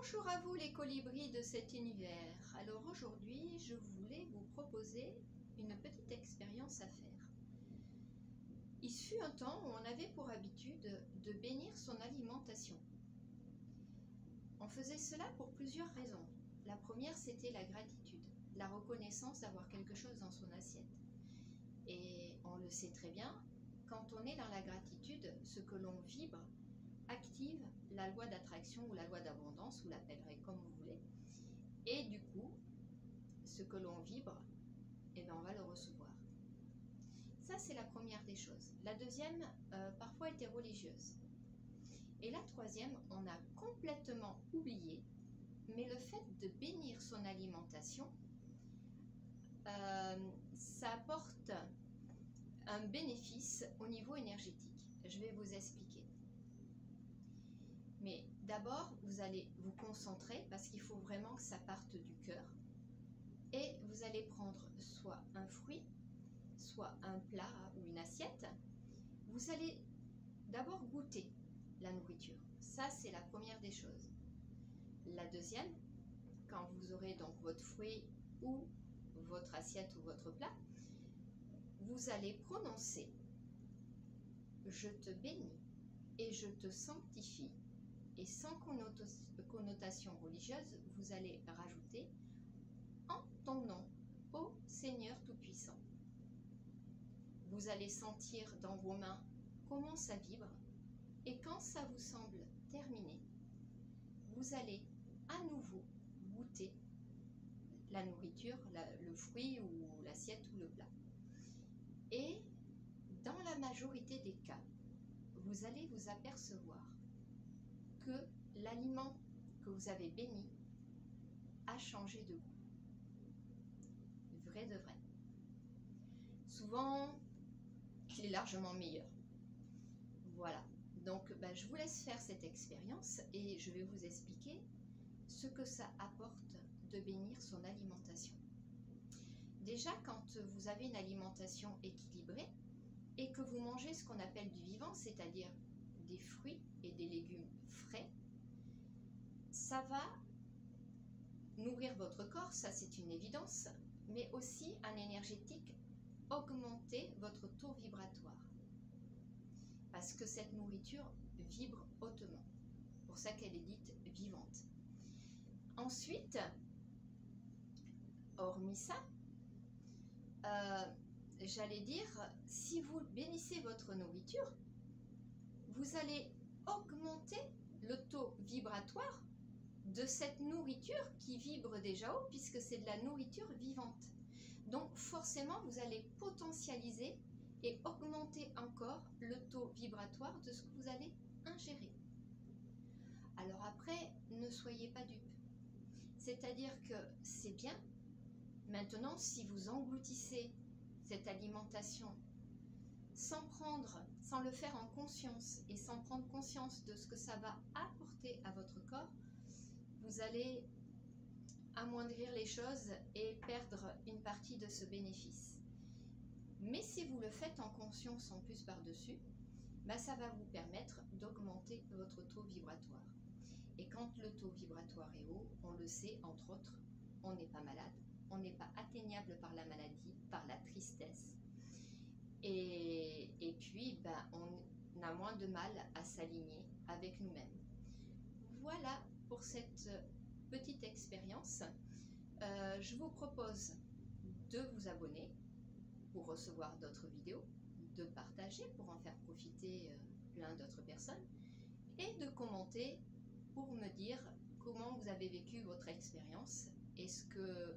Bonjour à vous les colibris de cet univers. Alors aujourd'hui, je voulais vous proposer une petite expérience à faire. Il fut un temps où on avait pour habitude de bénir son alimentation. On faisait cela pour plusieurs raisons. La première, c'était la gratitude, la reconnaissance d'avoir quelque chose dans son assiette. Et on le sait très bien, quand on est dans la gratitude, ce que l'on vibre active la loi d'attraction ou la loi d'abondance, vous l'appellerez comme vous voulez, et du coup, ce que l'on vibre, eh bien, on va le recevoir. Ça, c'est la première des choses. La deuxième, parfois, était religieuse. Et la troisième, on a complètement oublié, mais le fait de bénir son alimentation, ça apporte un bénéfice au niveau énergétique. Je vais vous expliquer. Mais d'abord, vous allez vous concentrer parce qu'il faut vraiment que ça parte du cœur. Et vous allez prendre soit un fruit, soit un plat ou une assiette. Vous allez d'abord goûter la nourriture. Ça, c'est la première des choses. La deuxième, quand vous aurez donc votre fruit ou votre assiette ou votre plat, vous allez prononcer « Je te bénis et je te sanctifie ». Et sans connotation religieuse, vous allez rajouter « En ton nom, ô Seigneur Tout-Puissant ». Vous allez sentir dans vos mains comment ça vibre. Et quand ça vous semble terminé, vous allez à nouveau goûter la nourriture, le fruit ou l'assiette ou le plat. Et dans la majorité des cas, vous allez vous apercevoir que l'aliment que vous avez béni a changé de goût. Vrai de vrai. Souvent, il est largement meilleur. Voilà. Donc, je vous laisse faire cette expérience et je vais vous expliquer ce que ça apporte de bénir son alimentation. Déjà, quand vous avez une alimentation équilibrée et que vous mangez ce qu'on appelle du vivant, c'est-à-dire des fruits et des légumes frais, ça va nourrir votre corps, ça c'est une évidence, mais aussi en énergétique, augmenter votre taux vibratoire. Parce que cette nourriture vibre hautement. C'est pour ça qu'elle est dite vivante. Ensuite, hormis ça, j'allais dire, si vous bénissez votre nourriture, vous allez augmenter le taux vibratoire de cette nourriture qui vibre déjà haut, puisque c'est de la nourriture vivante. Donc forcément, vous allez potentialiser et augmenter encore le taux vibratoire de ce que vous allez ingérer. Alors après, ne soyez pas dupes. C'est-à-dire que c'est bien. Maintenant, si vous engloutissez cette alimentation sans le faire en conscience et sans prendre conscience de ce que ça va apporter à votre corps, vous allez amoindrir les choses et perdre une partie de ce bénéfice. Mais si vous le faites en conscience en plus par-dessus, ça va vous permettre d'augmenter votre taux vibratoire. Et quand le taux vibratoire est haut, on le sait, entre autres, on n'est pas malade, on n'est pas atteignable par la maladie, par la tristesse. Et puis, on a moins de mal à s'aligner avec nous-mêmes. Voilà pour cette petite expérience. Je vous propose de vous abonner pour recevoir d'autres vidéos, de partager pour en faire profiter plein d'autres personnes et de commenter pour me dire comment vous avez vécu votre expérience et ce que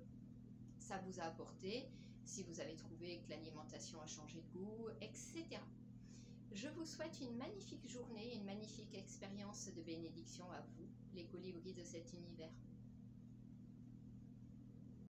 ça vous a apporté, si vous avez trouvé que l'alimentation a changé de goût, etc. Je vous souhaite une magnifique journée, une magnifique expérience de bénédiction à vous, les colibris de cet univers.